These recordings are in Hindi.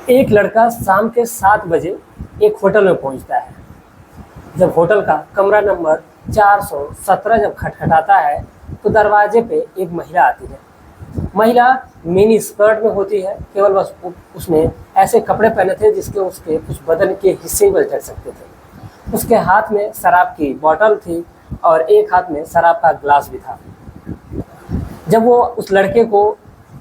एक लड़का शाम के 7 बजे एक होटल में पहुंचता है। जब होटल का कमरा नंबर 417 जब खटखटाता है तो दरवाजे पे एक महिला आती है। महिला मिनी स्कर्ट में होती है, केवल बस उसने ऐसे कपड़े पहने थे जिसके उसके कुछ बदन के हिस्से ही बस ढक सकते थे। उसके हाथ में शराब की बोतल थी और एक हाथ में शराब का ग्लास भी था। जब वो उस लड़के को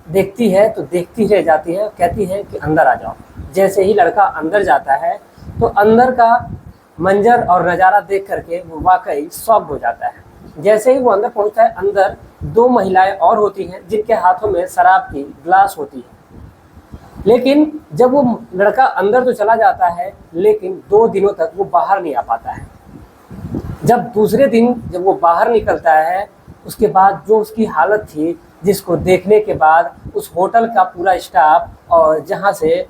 देखती है तो देखती रह जाती है, कहती है कि अंदर आ जाओ। जैसे ही लड़का अंदर जाता है तो अंदर का मंजर और नज़ारा देख करके वो वाकई शॉक हो जाता है। जैसे ही वो अंदर पहुंचता है, अंदर 2 महिलाएं और होती हैं जिनके हाथों में शराब की ग्लास होती है। लेकिन जब वो लड़का अंदर तो चला जाता है, लेकिन 2 दिनों तक वो बाहर नहीं आ पाता है। जब दूसरे दिन जब वो बाहर निकलता है, उसके बाद जो उसकी हालत थी, जिसको देखने के बाद उस होटल का पूरा स्टाफ और जहाँ से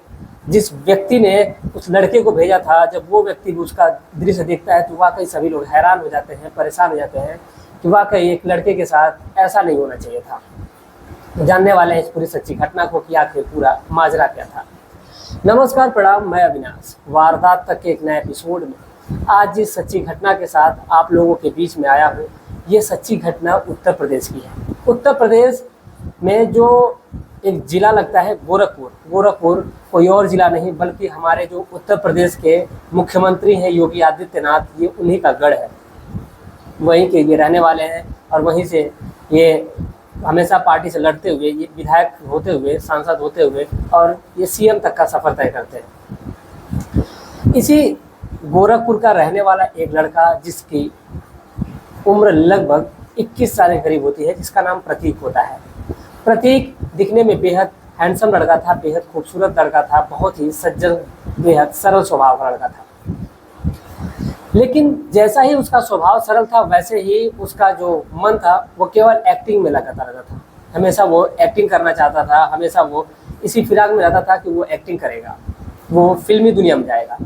जिस व्यक्ति ने उस लड़के को भेजा था, जब वो व्यक्ति उसका दृश्य देखता है तो वाकई सभी लोग हैरान हो जाते हैं, परेशान हो जाते हैं कि वाकई एक लड़के के साथ ऐसा नहीं होना चाहिए था। तो जानने वाले हैं इस पूरी सच्ची घटना को कि आखिर पूरा माजरा क्या था। नमस्कार, प्रणाम, मैं अविनाश वारदात तक के एक नए एपिसोड में आज जिस सच्ची घटना के साथ आप लोगों के बीच में आया हूँ, ये सच्ची घटना उत्तर प्रदेश की है। उत्तर प्रदेश में जो एक ज़िला लगता है गोरखपुर कोई और ज़िला नहीं बल्कि हमारे जो उत्तर प्रदेश के मुख्यमंत्री हैं योगी आदित्यनाथ, ये उन्हीं का गढ़ है। वहीं के ये रहने वाले हैं और वहीं से ये हमेशा पार्टी से लड़ते हुए, ये विधायक होते हुए, सांसद होते हुए और ये सीएम तक का सफ़र तय करते हैं। इसी गोरखपुर का रहने वाला एक लड़का जिसकी उम्र लगभग 21 साल के करीब होती है, जिसका नाम प्रतीक होता है। प्रतीक दिखने में बेहद हैंडसम लड़का था, बेहद खूबसूरत लड़का था, बहुत ही सज्जन, बेहद सरल स्वभाव का लड़का था। लेकिन जैसा ही उसका स्वभाव सरल था, वैसे ही उसका जो मन था वो केवल एक्टिंग में लगाता रहता था। हमेशा वो एक्टिंग करना चाहता था, हमेशा वो इसी फिराक में रहता था कि वो एक्टिंग करेगा, वो फिल्मी दुनिया में जाएगा।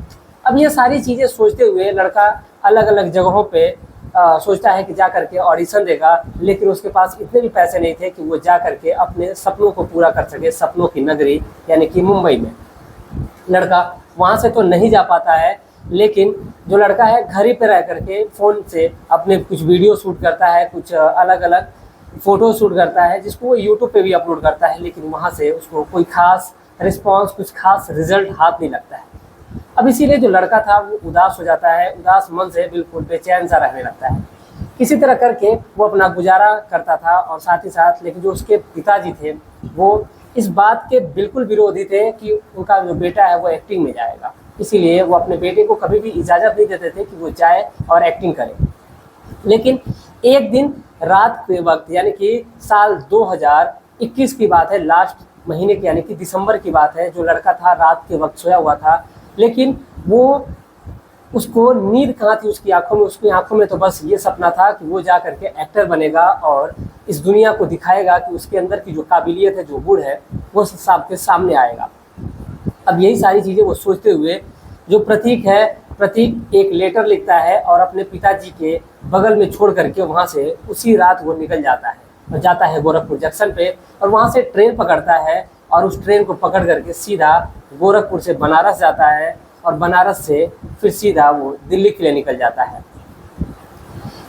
अब ये सारी चीज़ें सोचते हुए लड़का अलग अलग जगहों पे सोचता है कि जा करके ऑडिशन देगा, लेकिन उसके पास इतने भी पैसे नहीं थे कि वो जा करके अपने सपनों को पूरा कर सके। सपनों की नगरी यानी कि मुंबई में लड़का वहाँ से तो नहीं जा पाता है, लेकिन जो लड़का है घर ही पे रह करके फ़ोन से अपने कुछ वीडियो शूट करता है, कुछ अलग अलग फ़ोटो शूट करता है, जिसको वो यूट्यूब पे भी अपलोड करता है। लेकिन वहाँ से उसको कोई ख़ास रिस्पॉन्स, कुछ खास रिजल्ट हाथ नहीं लगता है। अब इसीलिए जो लड़का था वो उदास हो जाता है, उदास मन से बिल्कुल बेचैन सा रहने लगता है। किसी तरह करके वो अपना गुजारा करता था और साथ ही साथ, लेकिन जो उसके पिताजी थे वो इस बात के बिल्कुल विरोधी थे कि उनका जो बेटा है वो एक्टिंग में जाएगा। इसीलिए वो अपने बेटे को कभी भी इजाज़त नहीं देते थे कि वो जाए और एक्टिंग करे। लेकिन एक दिन रात के वक्त, यानी कि साल 2021 की बात है, लास्ट महीने की यानी कि दिसंबर की बात है, जो लड़का था रात के वक्त सोया हुआ था, लेकिन वो उसको नींद कहाँ थी उसकी आंखों में। उसकी आंखों में तो बस ये सपना था कि वो जा करके एक्टर बनेगा और इस दुनिया को दिखाएगा कि उसके अंदर की जो काबिलियत है, जो गुण है, वो सबके सामने आएगा। अब यही सारी चीज़ें वो सोचते हुए जो प्रतीक है, प्रतीक एक लेटर लिखता है और अपने पिताजी के बगल में छोड़ करके वहाँ से उसी रात वो निकल जाता है और जाता है गोरखपुर जंक्शन पे और वहाँ से ट्रेन पकड़ता है और उस ट्रेन को पकड़ करके सीधा गोरखपुर से बनारस जाता है और बनारस से फिर सीधा वो दिल्ली के लिए निकल जाता है।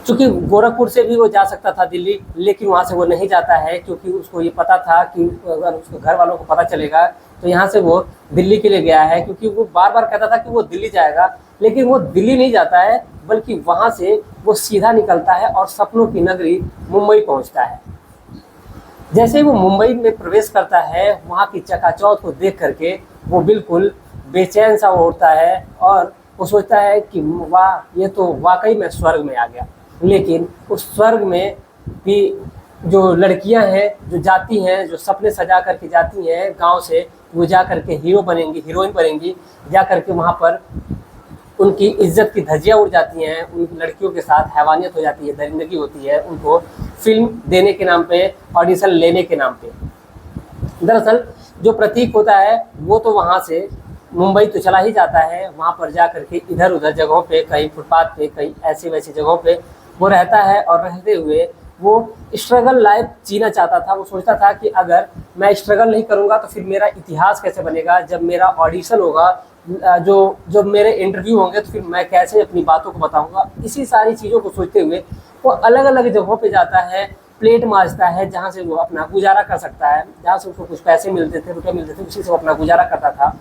चूँकि गोरखपुर से भी वो जा सकता था दिल्ली, लेकिन वहाँ से वो नहीं जाता है क्योंकि उसको ये पता था कि अगर उसके घर वालों को पता चलेगा तो यहाँ से वो दिल्ली के लिए गया है। क्योंकि वो बार बार कहता था कि वो दिल्ली जाएगा, लेकिन वो दिल्ली नहीं जाता है, बल्कि वहाँ से वो सीधा निकलता है और सपनों की नगरी मुंबई पहुँचता है। जैसे ही वो मुंबई में प्रवेश करता है, वहाँ की चकाचौंध को देख करके वो बिल्कुल बेचैन सा होता है और वो सोचता है कि वाह, ये तो वाकई मैं स्वर्ग में आ गया। लेकिन उस स्वर्ग में भी जो लड़कियां हैं, जो जाती हैं, जो सपने सजा करके जाती हैं गांव से, वो जा करके हीरो बनेंगी, हीरोइन बनेंगी, जा करके वहाँ पर उनकी इज्जत की धज्जियाँ उड़ जाती हैं, उन लड़कियों के साथ हैवानियत हो जाती है, दरिंदगी होती है उनको फिल्म देने के नाम पे, ऑडिशन लेने के नाम पे। दरअसल जो प्रतीक होता है वो तो वहाँ से मुंबई तो चला ही जाता है, वहाँ पर जा करके इधर उधर जगहों पे, कहीं फुटपाथ पे, कहीं ऐसी वैसी जगहों पे वो रहता है और रहते हुए वो स्ट्रगल लाइफ जीना चाहता था। वो सोचता था कि अगर मैं स्ट्रगल नहीं करूँगा तो फिर मेरा इतिहास कैसे बनेगा, जब मेरा ऑडिशन होगा, जो जब मेरे इंटरव्यू होंगे तो फिर मैं कैसे अपनी बातों को बताऊँगा। इसी सारी चीज़ों को सोचते हुए वो अलग अलग जगहों पे जाता है, प्लेट मांजता है, जहाँ से वो अपना गुजारा कर सकता है, जहाँ से उसको कुछ पैसे मिलते थे, रुपये मिलते थे, उसी से वो अपना गुजारा करता था।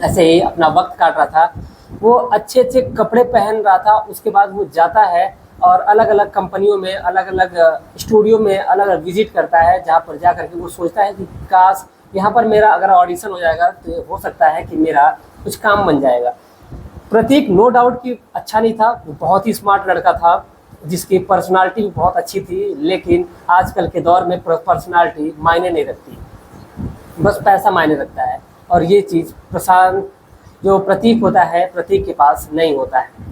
ऐसे ही अपना वक्त काट रहा था। वो अच्छे अच्छे कपड़े पहन रहा था। उसके बाद वो जाता है और अलग अलग कंपनियों में, अलग अलग स्टूडियो में अलग अलग विजिट करता है, जहाँ पर जा करके वो सोचता है कि काश यहाँ पर मेरा अगर ऑडिशन हो जाएगा तो हो सकता है कि मेरा कुछ काम बन जाएगा। प्रतीक नो डाउट कि अच्छा नहीं था, वो बहुत ही स्मार्ट लड़का था, जिसकी पर्सनालिटी भी बहुत अच्छी थी, लेकिन आजकल के दौर में पर्सनालिटी मायने नहीं रखती, बस पैसा मायने रखता है। और ये चीज़ प्रशांत जो प्रतीक होता है, प्रतीक के पास नहीं होता है।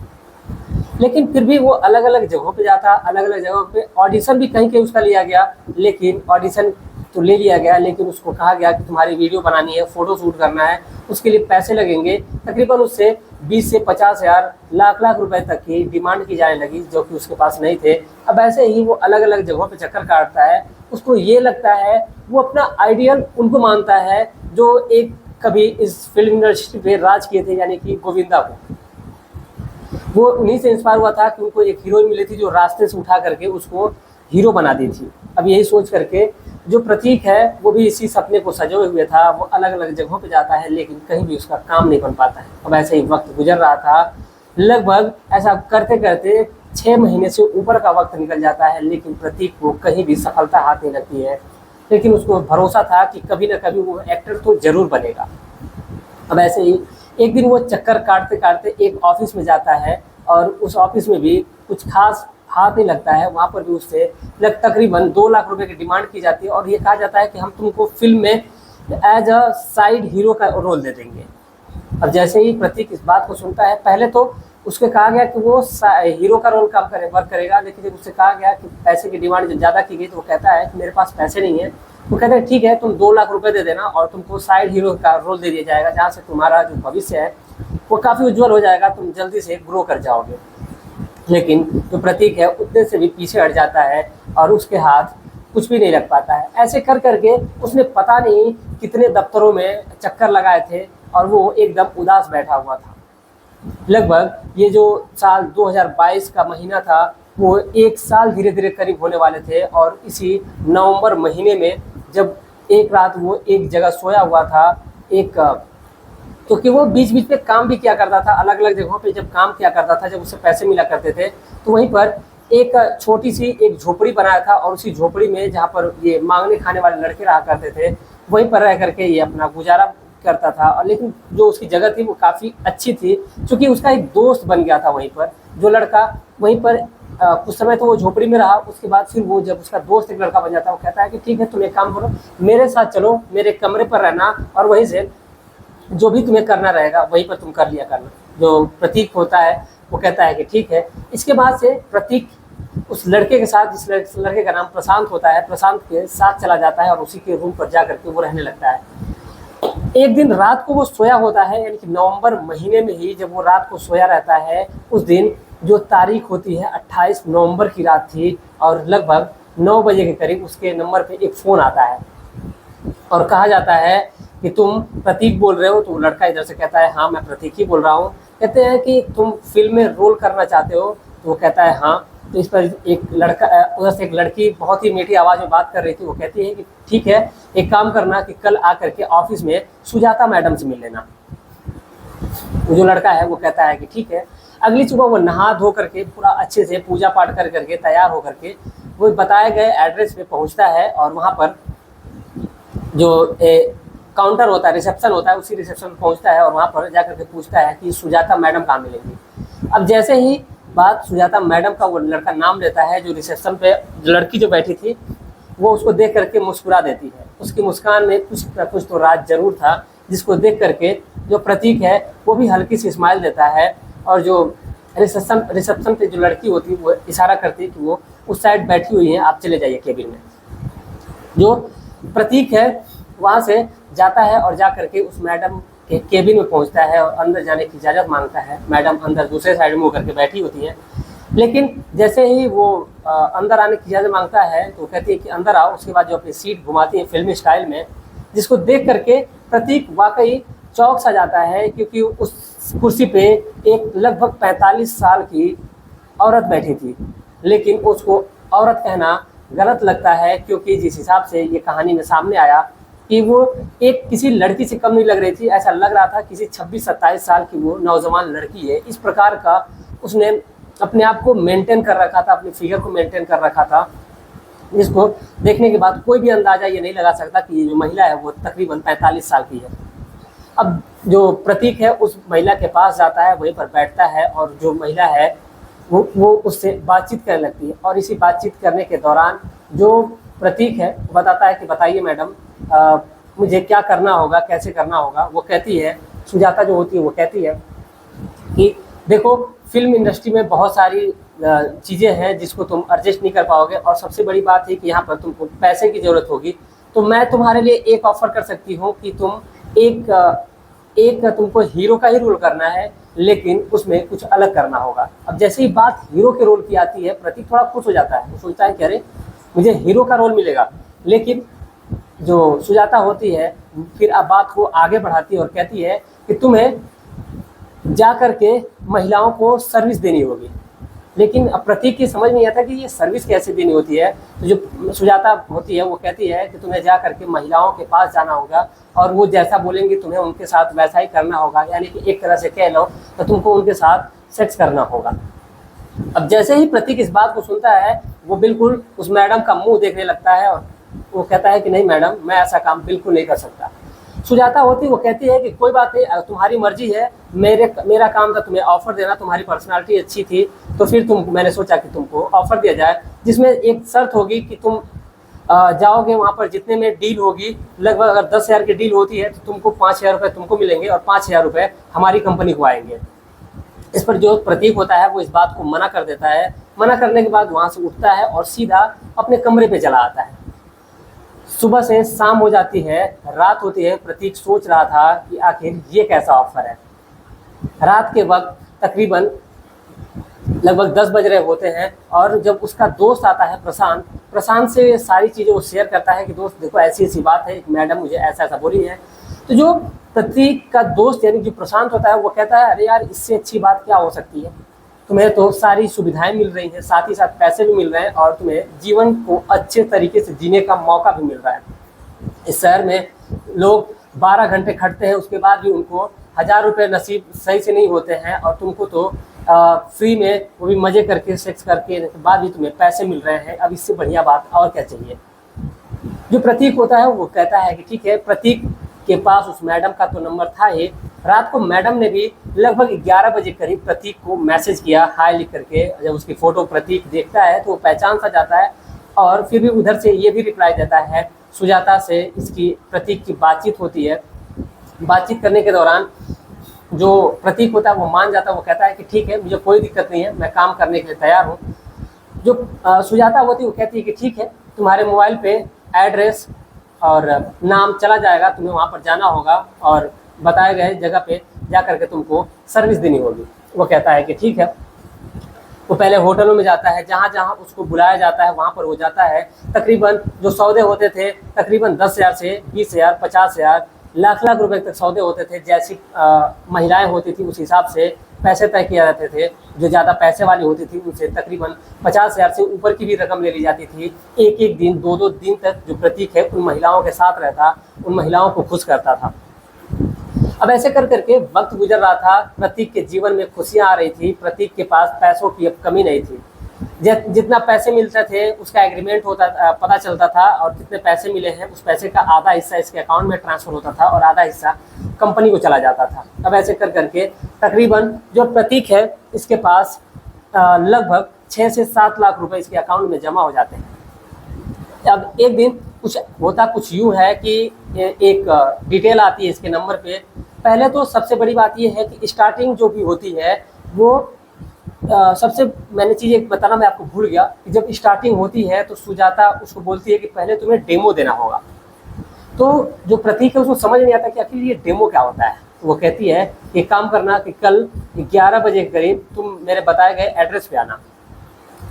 लेकिन फिर भी वो अलग अलग जगहों पे जाता, अलग अलग जगहों पे ऑडिशन भी कहीं कहीं उसका लिया गया, लेकिन ऑडिशन तो ले लिया गया, लेकिन उसको कहा गया कि तुम्हारी वीडियो बनानी है, फ़ोटो शूट करना है, उसके लिए पैसे लगेंगे। तकरीबन उससे 20 से 50 हज़ार, लाख लाख रुपए तक की डिमांड की जाने लगी, जो कि उसके पास नहीं थे। अब ऐसे ही वो अलग अलग जगहों पे चक्कर काटता है। उसको ये लगता है, वो अपना आइडियल उनको मानता है जो एक कभी इस फिल्म इंडस्ट्री पे राज किए थे, यानी कि गोविंदा को। वो उन्हीं से इंस्पायर हुआ था कि उनको एक हीरोइन मिली थी जो रास्ते से उठा करके उसको हीरो बना दी थी। अब यही सोच करके जो प्रतीक है वो भी इसी सपने को सजोए हुए था। वो अलग अलग जगहों पे जाता है, लेकिन कहीं भी उसका काम नहीं बन पाता है। अब ऐसे ही वक्त गुजर रहा था, लगभग ऐसा करते करते 6 महीने से ऊपर का वक्त निकल जाता है, लेकिन प्रतीक को कहीं भी सफलता हाथ नहीं लगती है। लेकिन उसको भरोसा था कि कभी ना कभी वो एक्टर तो जरूर बनेगा। अब ऐसे ही एक दिन वो चक्कर काटते काटते एक ऑफिस में जाता है, और उस ऑफिस में भी कुछ खास हाथ नहीं लगता है। वहाँ पर भी उससे तकरीबन 2 लाख रुपए की डिमांड की जाती है, और ये कहा जाता है कि हम तुमको फिल्म में एज अ साइड हीरो का रोल दे देंगे। अब जैसे ही प्रतीक इस बात को सुनता है, पहले तो उसके कहा गया कि वो हीरो का रोल काम वर्क करेगा, लेकिन जब उससे कहा गया कि पैसे की डिमांड जब ज़्यादा की गई तो वो कहता है कि मेरे पास पैसे नहीं है। वो कहते हैं ठीक है, तुम 2 लाख रुपए दे देना और तुमको साइड हीरो का रोल दे दिया जाएगा, जहाँ से तुम्हारा जो भविष्य है वो काफ़ी उज्जवल हो जाएगा, तुम जल्दी से ग्रो कर जाओगे। लेकिन जो प्रतीक है उतने से भी पीछे हट जाता है, और उसके हाथ कुछ भी नहीं लग पाता है। ऐसे कर करके उसने पता नहीं कितने दफ्तरों में चक्कर लगाए थे, और वो एकदम उदास बैठा हुआ था। लगभग ये जो साल 2022 का महीना था, वो 1 साल धीरे धीरे करीब होने वाले थे। और इसी नवंबर महीने में जब एक रात वो एक जगह सोया हुआ था, क्योंकि वो बीच बीच में काम भी किया करता था, अलग अलग जगहों पे जब काम किया करता था, जब उससे पैसे मिला करते थे, तो वहीं पर एक छोटी सी एक झोपड़ी बनाया था, और उसी झोपड़ी में जहाँ पर ये मांगने खाने वाले लड़के रहा करते थे, वहीं पर रह करके ये अपना गुजारा करता था। और लेकिन जो उसकी जगह थी वो काफ़ी अच्छी थी, क्योंकि उसका एक दोस्त बन गया था वहीं पर। जो लड़का वहीं पर कुछ समय तो वो झोपड़ी में रहा, उसके बाद फिर वो जब उसका दोस्त एक लड़का बन जाता है, वो कहता है कि ठीक है, तुम एक काम करो, मेरे साथ चलो, मेरे कमरे पर रहना, और वहीं से जो भी तुम्हें करना रहेगा वहीं पर तुम कर लिया करना। जो प्रतीक होता है वो कहता है कि ठीक है। इसके बाद से प्रतीक उस लड़के के साथ, जिस लड़के का नाम प्रशांत होता है, प्रशांत के साथ चला जाता है, और उसी के रूम पर जा करके वो रहने लगता है। एक दिन रात को वो सोया होता है, यानी कि नवंबर महीने में ही जब वो रात को सोया रहता है, उस दिन जो तारीख होती है 28 नवंबर की रात थी, और लगभग 9 बजे के करीब उसके नंबर पे एक फ़ोन आता है, और कहा जाता है कि तुम प्रतीक बोल रहे हो। तो वो लड़का इधर से कहता है हाँ, मैं प्रतीक ही बोल रहा हूँ। कहते हैं कि तुम फिल्म में रोल करना चाहते हो? तो वो कहता है हाँ। तो इस पर एक लड़का, उधर से एक लड़की बहुत ही मीठी आवाज़ में बात कर रही थी, वो कहती है कि ठीक है, एक काम करना कि कल आकर के ऑफिस में सुजाता मैडम से मिल लेना। जो लड़का है वो कहता है कि ठीक है। अगली सुबह वो नहा धो करके पूरा अच्छे से पूजा पाठ कर करके तैयार हो करके वो बताए गए एड्रेस पे पहुंचता है, और वहाँ पर जो काउंटर होता है, रिसेप्शन होता है, उसी रिसेप्शन में पहुंचता है, और वहाँ पर जा करके पूछता है कि सुजाता मैडम कहाँ मिलेंगी। अब जैसे ही बात सुजाता मैडम का वो लड़का नाम लेता है, जो रिसेप्शन पे लड़की जो बैठी थी वो उसको देख करके मुस्कुरा देती है। उसकी मुस्कान में कुछ न कुछ तो राज जरूर था, जिसको देख करके जो प्रतीक है वो भी हल्की सी स्माइल देता है, और जो रिसेप्शन पे जो लड़की होती है वो इशारा करती है कि वो उस साइड बैठी हुई है, आप चले जाइए केबिन में। जो प्रतीक है वहाँ से जाता है और जा करके उस मैडम के केबिन में पहुँचता है, और अंदर जाने की इजाज़त मांगता है। मैडम अंदर दूसरे साइड में होकर के बैठी होती हैं। लेकिन जैसे ही वो अंदर आने की इजाज़त मांगता है तो वो कहती है कि अंदर आओ। उसके बाद जो अपनी सीट घुमाती है फिल्मी स्टाइल में, जिसको देख करके प्रतीक वाकई चौंक सा जाता है, क्योंकि उस कुर्सी पे एक लगभग 45 साल की औरत बैठी थी। लेकिन उसको औरत कहना गलत लगता है, क्योंकि जिस हिसाब से ये कहानी में सामने आया कि वो एक किसी लड़की से कम नहीं लग रही थी। ऐसा लग रहा था किसी 26-27 साल की वो नौजवान लड़की है। इस प्रकार का उसने अपने आप को मेंटेन कर रखा था, अपनी फिगर को मेंटेन कर रखा था, जिसको देखने के बाद कोई भी अंदाज़ा ये नहीं लगा सकता कि ये जो महिला है वो तकरीबन 45 साल की है। अब जो प्रतीक है उस महिला के पास जाता है, वहीं पर बैठता है, और जो महिला है वो उससे बातचीत करने लगती है। और इसी बातचीत करने के दौरान जो प्रतीक है बताता है कि बताइए मैडम, मुझे क्या करना होगा, कैसे करना होगा। वो कहती है, सुजाता जो होती है वो कहती है कि देखो, फिल्म इंडस्ट्री में बहुत सारी चीज़ें हैं जिसको तुम एडजस्ट नहीं कर पाओगे, और सबसे बड़ी बात है कि यहाँ पर तुमको पैसे की ज़रूरत होगी। तो मैं तुम्हारे लिए एक ऑफ़र कर सकती हूँ कि तुम एक तुमको हीरो का ही रोल करना है, लेकिन उसमें कुछ अलग करना होगा। अब जैसे ही बात हीरो के रोल की आती है, प्रतीक थोड़ा खुश हो जाता है। वो सोचता है कि अरे मुझे हीरो का रोल मिलेगा। लेकिन जो सुजाता होती है फिर अब बात को आगे बढ़ाती है और कहती है कि तुम्हें जा कर के महिलाओं को सर्विस देनी होगी। लेकिन अब प्रतीक की समझ नहीं आता कि ये सर्विस कैसे देनी होती है। तो जो सुजाता होती है वो कहती है कि तुम्हें जा करके महिलाओं के पास जाना होगा, और वो जैसा बोलेंगी तुम्हें उनके साथ वैसा ही करना होगा। यानी कि एक तरह से कह लो तो तुमको उनके साथ सेक्स करना होगा। अब जैसे ही प्रतीक इस बात को सुनता है, वो बिल्कुल उस मैडम का मुंह देखने लगता है, और वो कहता है कि नहीं मैडम, मैं ऐसा काम बिल्कुल नहीं कर सकता। सुजाता होती वो कहती है कि कोई बात नहीं, तुम्हारी मर्जी है, मेरा काम था तुम्हें ऑफर देना, तुम्हारी पर्सनालिटी अच्छी थी, तो फिर मैंने सोचा कि तुमको ऑफर दिया जाए, जिसमें एक शर्त होगी कि तुम जाओगे वहाँ पर, जितने में डील होगी, लगभग अगर 10,000 की डील होती है तो तुमको 5,000 रुपये तुमको मिलेंगे, और 5,000 रुपये हमारी कंपनी को आएंगे। इस पर जो प्रतीक होता है वो इस बात को मना कर देता है। मना करने के बाद वहाँ से उठता है और सीधा अपने कमरे पे चला आता है। सुबह से शाम हो जाती है, रात होती है। प्रतीक सोच रहा था कि आखिर ये कैसा ऑफर है। रात के वक्त तकरीबन लगभग 10 बज रहे होते हैं, और जब उसका दोस्त आता है प्रशांत से सारी चीज़ें वो शेयर करता है कि दोस्त देखो ऐसी ऐसी बात है, मैडम मुझे ऐसा ऐसा बोली है। तो जो प्रतीक का दोस्त यानी जो प्रशांत होता है वो कहता है, अरे यार इससे अच्छी बात क्या हो सकती है, तुम्हें तो सारी सुविधाएं मिल रही हैं, साथ ही साथ पैसे भी मिल रहे हैं, और तुम्हें जीवन को अच्छे तरीके से जीने का मौका भी मिल रहा है। इस शहर में लोग 12 घंटे खटते हैं, उसके बाद भी उनको 1,000 रुपये नसीब सही से नहीं होते हैं, और तुमको तो फ्री में, वो भी मज़े करके, सेक्स करके बाद भी तुम्हें पैसे मिल रहे हैं। अब इससे बढ़िया बात और क्या चाहिए। जो प्रतीक होता है वो कहता है कि ठीक है। प्रतीक के पास उस मैडम का तो नंबर था ही। रात को मैडम ने भी लगभग 11 बजे करीब प्रतीक को मैसेज किया, हाय लिख करके। जब उसकी फ़ोटो प्रतीक देखता है तो वो पहचान सा जाता है, और फिर भी उधर से ये भी रिप्लाई देता है। सुजाता से इसकी प्रतीक की बातचीत होती है। बातचीत करने के दौरान जो प्रतीक होता है वो मान जाता है। वो कहता है कि ठीक है, मुझे कोई दिक्कत नहीं है, मैं काम करने के लिए तैयार हूँ। जो सुजाता होती है वो कहती है कि ठीक है, तुम्हारे मोबाइल पे एड्रेस और नाम चला जाएगा, तुम्हें वहाँ पर जाना होगा, और बताए गए जगह पे जा करके तुमको सर्विस देनी होगी। वो कहता है कि ठीक है। वो पहले होटलों में जाता है, जहाँ जहाँ उसको बुलाया जाता है वहाँ पर वो जाता है। तकरीबन जो सौदे होते थे तकरीबन 10,000 से 20,000, 50,000, लाख लाख रुपए तक सौदे होते थे। जैसी महिलाएं होती थी उस हिसाब से पैसे तय किए जाते थे। जो ज़्यादा पैसे वाली होती थी उनसे तकरीबन 50,000 से ऊपर की भी रकम ले ली जाती थी। एक एक दिन, दो दो दिन तक जो प्रतीक है उन महिलाओं के साथ रहता, उन महिलाओं को खुश करता था। अब ऐसे कर करके वक्त गुजर रहा था। प्रतीक के जीवन में खुशियाँ आ रही थी। प्रतीक के पास पैसों की अब कमी नहीं थी। जितना पैसे मिलते थे उसका एग्रीमेंट होता, पता चलता था, और कितने पैसे मिले हैं उस पैसे का आधा हिस्सा इसके अकाउंट में ट्रांसफ़र होता था, और आधा हिस्सा कंपनी को चला जाता था। अब ऐसे कर करके तकरीबन जो प्रतीक है इसके पास लगभग 6 से 7 लाख रुपए इसके अकाउंट में जमा हो जाते हैं। अब एक दिन कुछ यूँ है कि एक डिटेल आती है इसके नंबर पे। पहले तो सबसे बड़ी बात ये है कि स्टार्टिंग जो भी होती है वो सबसे मैंने चीज़ एक बताना मैं आपको भूल गया कि जब स्टार्टिंग होती है तो सुजाता उसको बोलती है कि पहले तुम्हें डेमो देना होगा। तो जो प्रतीक है उसको समझ नहीं आता कि आखिर ये डेमो क्या होता है। वो कहती है कि काम करना कि कल 11 बजे के करीब तुम मेरे बताए गए एड्रेस पे आना।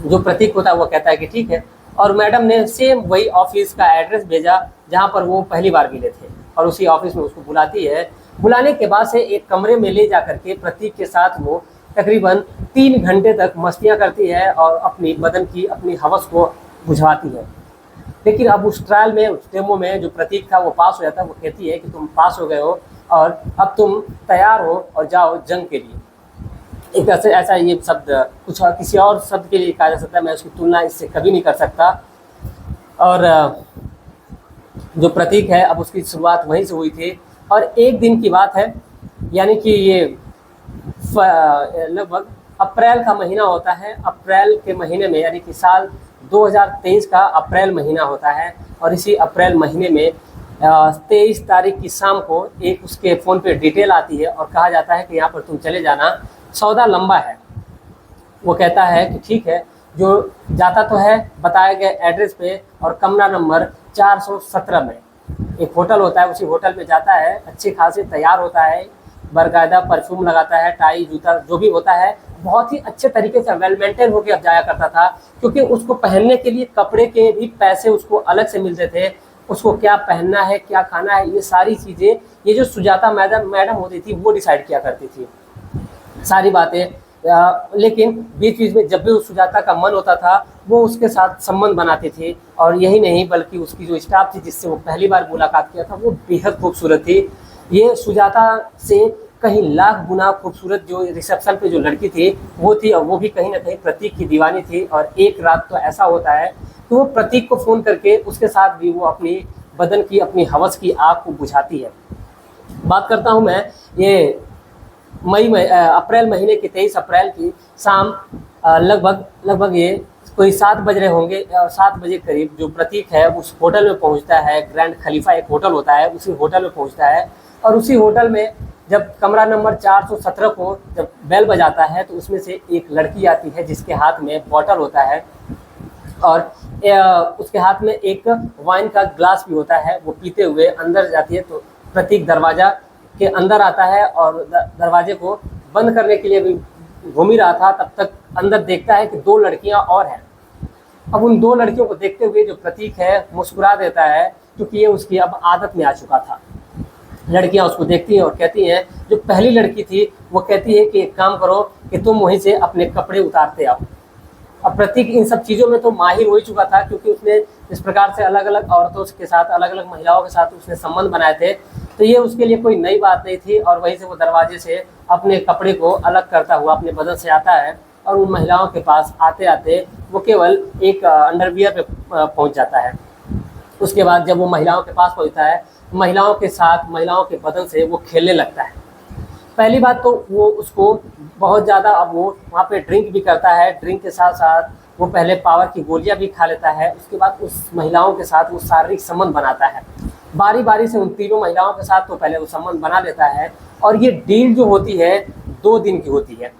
जो प्रतीक होता है वो कहता है कि ठीक है, और मैडम ने सेम वही ऑफिस का एड्रेस भेजा जहाँ पर वो पहली बार मिले थे, और उसी ऑफिस में उसको बुलाती है। बुलाने के बाद से एक कमरे में ले जा करके प्रतीक के साथ वो तकरीबन 3 घंटे तक मस्तियाँ करती है और अपनी बदन की अपनी हवस को बुझाती है। लेकिन अब उस ट्रायल में, उस डेमो में जो प्रतीक था वो पास हो जाता है। वो कहती है कि तुम पास हो गए हो और अब तुम तैयार हो और जाओ जंग के लिए। एक तरह से ऐसा ये शब्द कुछ और किसी और शब्द के लिए कहा जा सकता है, मैं उसकी तुलना इससे कभी नहीं कर सकता। और जो प्रतीक है, अब उसकी शुरुआत वहीं से हुई थी। और एक दिन की बात है, यानी कि ये लगभग अप्रैल का महीना होता है। अप्रैल के महीने में, यानी कि साल 2023 का अप्रैल महीना होता है, और इसी अप्रैल महीने में 23 तारीख की शाम को एक उसके फ़ोन पे डिटेल आती है और कहा जाता है कि यहाँ पर तुम चले जाना, सौदा लंबा है। वो कहता है कि ठीक है, जो जाता तो है बताए गए एड्रेस पे और कमरा नंबर 417 में एक होटल होता है। उसी होटल में जाता है, अच्छे खासे तैयार होता है, बाकायदा परफ्यूम लगाता है, टाई जूता जो भी होता है बहुत ही अच्छे तरीके से वेल मेंटेन होकर अब जाया करता था, क्योंकि उसको पहनने के लिए कपड़े के भी पैसे उसको अलग से मिलते थे। उसको क्या पहनना है, क्या खाना है, ये सारी चीज़ें ये जो सुजाता मैडम होती थी वो डिसाइड किया करती थी सारी बातें। लेकिन बीच बीच में जब भी उस सुजाता का मन होता था वो उसके साथ संबंध बनाती थी। और यही नहीं बल्कि उसकी जो स्टाफ थी जिससे वो पहली बार मुलाकात किया था वो बेहद खूबसूरत थी। ये सुजाता से कहीं लाख गुना खूबसूरत जो रिसेप्शन पे जो लड़की थी वो थी, और वो भी कहीं ना कहीं प्रतीक की दीवानी थी। और एक रात तो ऐसा होता है कि वो प्रतीक को फ़ोन करके उसके साथ भी वो अपनी बदन की अपनी हवस की आग को बुझाती है। बात करता हूँ मैं ये अप्रैल महीने की 23 अप्रैल की शाम लगभग ये कोई 7 बज रहे होंगे। 7 बजे करीब जो प्रतीक है उस होटल में पहुंचता है। ग्रैंड खलीफा एक होटल होता है, उसी होटल में पहुंचता है। और उसी होटल में जब कमरा नंबर 417 को जब बेल बजाता है तो उसमें से एक लड़की आती है जिसके हाथ में बॉटल होता है और उसके हाथ में एक वाइन का ग्लास भी होता है। वो पीते हुए अंदर जाती है तो प्रतीक दरवाज़ा के अंदर आता है और दरवाजे को बंद करने के लिए भी घूम ही रहा था। तब तक अंदर देखता है कि 2 लड़कियां और हैं। अब उन 2 लड़कियों को देखते हुए जो प्रतीक है मुस्कुरा देता है, क्योंकि ये उसकी अब आदत में आ चुका था। लड़कियां उसको देखती हैं और कहती हैं, जो पहली लड़की थी वो कहती है कि एक काम करो कि तुम वहीं से अपने कपड़े उतारते आओ। अब प्रतीक इन सब चीज़ों में तो माहिर हो ही चुका था, क्योंकि उसने इस प्रकार से अलग अलग औरतों के साथ, अलग अलग महिलाओं के साथ उसने संबंध बनाए थे। तो ये उसके लिए कोई नई बात नहीं थी। और वहीं से वो दरवाजे से अपने कपड़े को अलग करता हुआ अपने बदन से आता है और उन महिलाओं के पास आते आते वो केवल एक अंडरवियर पे पहुंच जाता है। उसके बाद जब वो महिलाओं के पास पहुंचता है, महिलाओं के साथ, महिलाओं के बदन से वो खेलने लगता है। पहली बात तो वो उसको बहुत ज़्यादा, अब वो वहाँ पे ड्रिंक भी करता है। ड्रिंक के साथ साथ वो पहले पावर की गोलियाँ भी खा लेता है। उसके बाद उस महिलाओं के साथ वो शारीरिक संबंध बनाता है। बारी बारी से उन तीनों महिलाओं के साथ तो पहले वो संबंध बना लेता है। और ये डील जो होती है 2 दिन की होती है।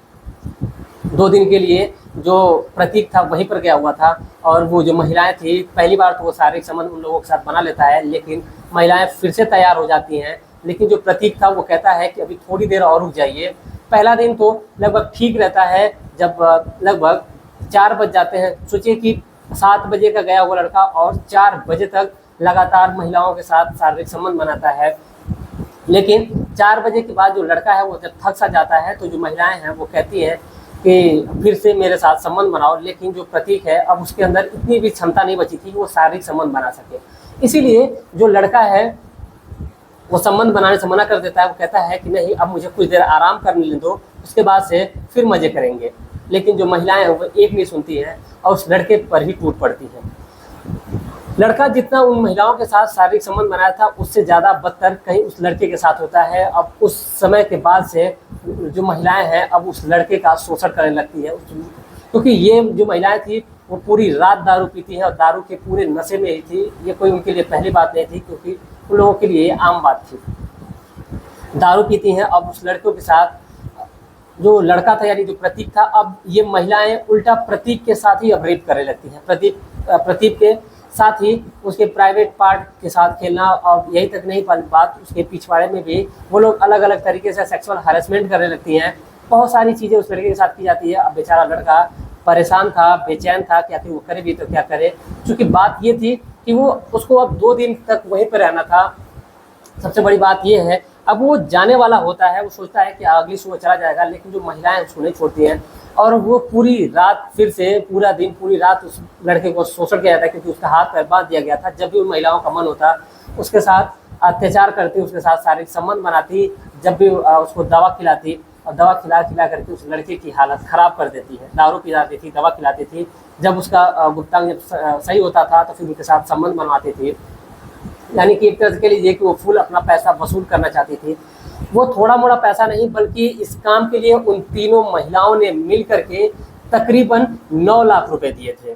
2 दिन के लिए जो प्रतीक था वहीं पर गया हुआ था, और वो जो महिलाएं थी पहली बार तो वो शारीरिक संबंध उन लोगों के साथ बना लेता है, लेकिन महिलाएं फिर से तैयार हो जाती हैं। लेकिन जो प्रतीक था वो कहता है कि अभी थोड़ी देर और रुक जाइए। पहला दिन तो लगभग ठीक रहता है, जब लगभग 4 बज जाते हैं। सोचिए कि 7 बजे का गया हुआ लड़का और 4 बजे तक लगातार महिलाओं के साथ शारीरिक संबंध बनाता है। लेकिन 4 बजे के बाद जो लड़का है वो जब थक सा जाता है तो जो महिलाएं हैं वो कहती हैं कि फिर से मेरे साथ संबंध बनाओ। लेकिन जो प्रतीक है अब उसके अंदर इतनी भी क्षमता नहीं बची थी कि वो शारीरिक संबंध बना सके। इसीलिए जो लड़का है वो संबंध बनाने से मना कर देता है। वो कहता है कि नहीं, अब मुझे कुछ देर आराम करने दो, उसके बाद से फिर मज़े करेंगे। लेकिन जो महिलाएं हैं वो एक नहीं सुनती हैं और उस लड़के पर ही टूट पड़ती हैं। लड़का जितना उन महिलाओं के साथ शारीरिक संबंध बनाया था उससे ज़्यादा बदतर कहीं उस लड़के के साथ होता है। अब उस समय के बाद से जो महिलाएं हैं अब उस लड़के का शोषण करने लगती है, क्योंकि ये जो महिलाएं थी वो पूरी रात दारू पीती हैं और दारू के पूरे नशे में ही थी। ये कोई उनके लिए पहली बात नहीं थी, क्योंकि उन लोगों के लिए आम बात थी। दारू पीती हैं। अब उस लड़कों के साथ जो लड़का था यानी जो प्रतीक था, अब ये महिलाएं उल्टा प्रतीक के साथ ही अब रेप करने लगती हैं। प्रतीक के साथ ही उसके प्राइवेट पार्ट के साथ खेलना, और यही तक नहीं बात उसके पिछवाड़े में भी वो लोग अलग अलग तरीके से सेक्सुअल हैरेसमेंट करने लगती हैं। बहुत सारी चीज़ें उस लड़के के साथ की जाती है। अब बेचारा लड़का परेशान था, बेचैन था कि आखिर वो करे भी तो क्या करे। क्योंकि बात ये थी कि वो उसको अब 2 दिन तक वहीं पर रहना था। सबसे बड़ी बात ये है, अब वो जाने वाला होता है, वो सोचता है कि अगली सुबह चला जाएगा, लेकिन जो महिलाएं उसको नहीं छोड़ती हैं और वो पूरी रात फिर से पूरा दिन पूरी रात उस लड़के को शोषण किया जाता है, क्योंकि उसका हाथ पैर बांध दिया गया था। जब भी उन महिलाओं का मन होता उसके साथ अत्याचार करती, उसके साथ शारीरिक संबंध बनाती, जब भी उसको दवा खिलाती और दवा खिला खिला करके उस लड़के की हालत ख़राब कर देती है। दारू पिलाती थी, दवा खिलाती थी, जब उसका गुप्तांग जब सही होता था तो फिर उनके साथ संबंध बनवाती थी। यानी कि एक तरह से कह लीजिए कि वो फुल अपना पैसा वसूल करना चाहती थी। वो थोड़ा मोड़ा पैसा नहीं, बल्कि इस काम के लिए उन तीनों महिलाओं ने मिल करके तकरीबन 9 लाख रुपए दिए थे।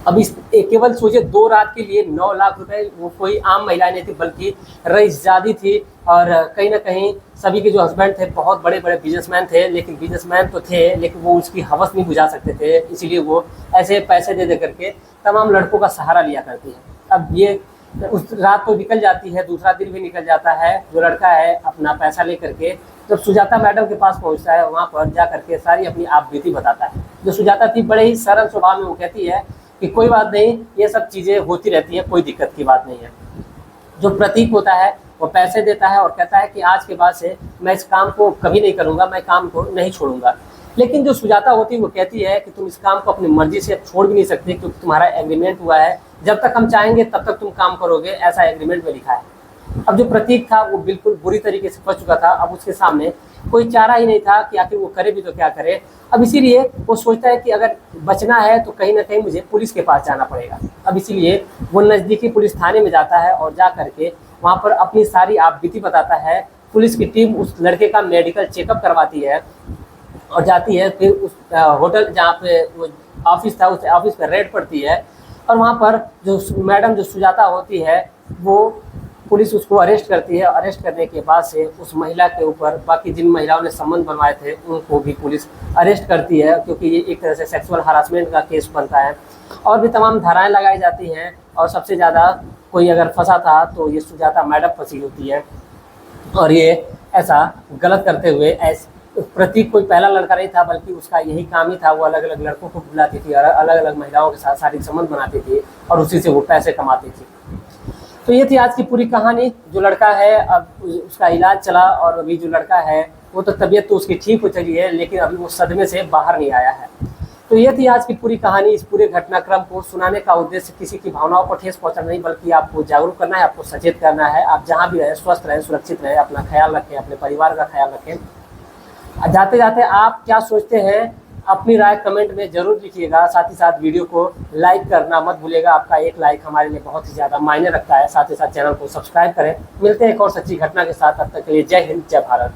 अब इस केवल सोचिए 2 रात के लिए 9 लाख रुपए। वो कोई आम महिलाएं नहीं थी, बल्कि रईसजादी थी। और कहीं ना कहीं सभी के जो हस्बैंड थे बहुत बड़े बड़े बिजनेसमैन थे, लेकिन बिजनेसमैन तो थे लेकिन वो उसकी हवस नहीं बुझा सकते थे, इसीलिए वो ऐसे पैसे दे दे करके तमाम लड़कों का सहारा लिया करती है। अब ये उस रात तो निकल जाती है, दूसरा दिन भी निकल जाता है। जो लड़का है अपना पैसा ले करके जब सुजाता मैडम के पास पहुंचता है, वहाँ पर जा करके सारी अपनी आप बीती बताता है। जो सुजाता थी बड़े ही सरल स्वभाव में, वो कहती है कि कोई बात नहीं, ये सब चीज़ें होती रहती है, कोई दिक्कत की बात नहीं है। जो प्रतीक होता है वो पैसे देता है और कहता है कि आज के बाद से मैं इस काम को कभी नहीं करूँगा, मैं काम को नहीं छोड़ूंगा। लेकिन जो सुजाता होती है वो कहती है कि तुम इस काम को अपनी मर्जी से छोड़ भी नहीं सकते, क्योंकि तुम्हारा एग्रीमेंट हुआ है, जब तक हम चाहेंगे तब तक तुम काम करोगे, ऐसा एग्रीमेंट में लिखा है। अब जो प्रतीक था वो बिल्कुल बुरी तरीके से फंस चुका था। अब उसके सामने कोई चारा ही नहीं था कि आखिर वो करे भी तो क्या करे। अब इसीलिए वो सोचता है कि अगर बचना है तो कहीं ना कहीं मुझे पुलिस के पास जाना पड़ेगा। अब इसीलिए वो नज़दीकी पुलिस थाने में जाता है और जा करके वहाँ पर अपनी सारी आप बीती बताता है। पुलिस की टीम उस लड़के का मेडिकल चेकअप करवाती है और जाती है। फिर उस होटल जहाँ पे वो ऑफिस था, उस ऑफिस पर रेड पड़ती है और वहाँ पर जो मैडम जो सुजाता होती है वो पुलिस उसको अरेस्ट करती है। अरेस्ट करने के बाद से उस महिला के ऊपर बाकी जिन महिलाओं ने संबंध बनवाए थे उनको भी पुलिस अरेस्ट करती है, क्योंकि ये एक तरह से सेक्सुअल हरासमेंट का केस बनता है। और भी तमाम धाराएं लगाई जाती हैं और सबसे ज़्यादा कोई अगर फंसा था तो ये सुजाता मैडम फंसी होती है। और ये ऐसा गलत करते हुए प्रतीक कोई पहला लड़का नहीं था, बल्कि उसका यही काम ही था। वो अलग अलग लड़कों को बुलाती थी और अलग अलग महिलाओं के साथ शारीरिक संबंध बनाती थी और उसी से वो पैसे कमाती थी। तो ये थी आज की पूरी कहानी। जो लड़का है अब उसका इलाज चला और अभी जो लड़का है वो तो तबीयत तो उसकी ठीक हो चली है, लेकिन अभी वो सदमे से बाहर नहीं आया है। तो ये थी आज की पूरी कहानी। इस पूरे घटनाक्रम को सुनाने का उद्देश्य किसी की भावनाओं को ठेस पहुंचाना नहीं, बल्कि आपको जागरूक करना है, आपको सचेत करना है। आप जहाँ भी रहें स्वस्थ रहें, सुरक्षित रहें, अपना ख्याल रखें, अपने परिवार का ख्याल रखें। जाते जाते आप क्या सोचते हैं अपनी राय कमेंट में ज़रूर लिखिएगा। साथ ही साथ वीडियो को लाइक करना मत भूलिएगा। आपका एक लाइक हमारे लिए बहुत ही ज़्यादा मायने रखता है। साथ ही साथ चैनल को सब्सक्राइब करें। मिलते हैं एक और सच्ची घटना के साथ, तब तक के लिए जय हिंद, जय भारत।